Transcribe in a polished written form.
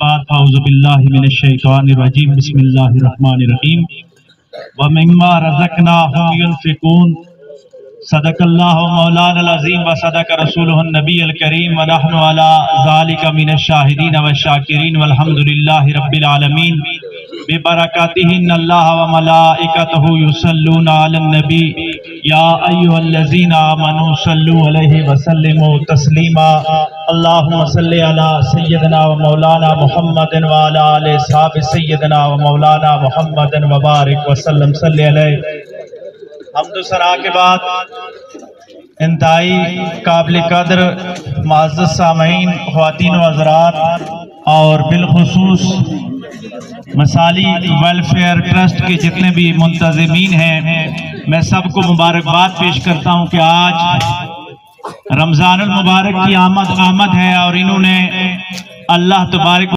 بعد اعوذ باللہ من الشیطان الرجیم بسم اللہ الرحمن الرحیم ومما رزقناہم ينفقون صدق اللہ مولانا العظیم وصدق رسولہ النبی الکریم ونحن علی ذالک من الشاہدین والشاکرین والحمدللہ رب العالمین ببرکاتہ ان اللہ وملائکتہ یصلون علی النبی یا ایھا الذین آمنوا صلوا علیہ وسلموا تسلیما اللہم صلی علی سیدنا و مولانا محمد وعلی آل اصحاب سیدنا و مولانا محمد وبارک وسلم صلی علیہ۔ حمد و ثنا کے بعد انتہائی قابل قدر معزز سامعین، خواتین و حضرات اور بالخصوص مثالی ویلفیئر ٹرسٹ کے جتنے بھی منتظمین ہیں، میں سب کو مبارکباد پیش کرتا ہوں کہ آج رمضان المبارک کی آمد ہے اور انہوں نے اللہ تبارک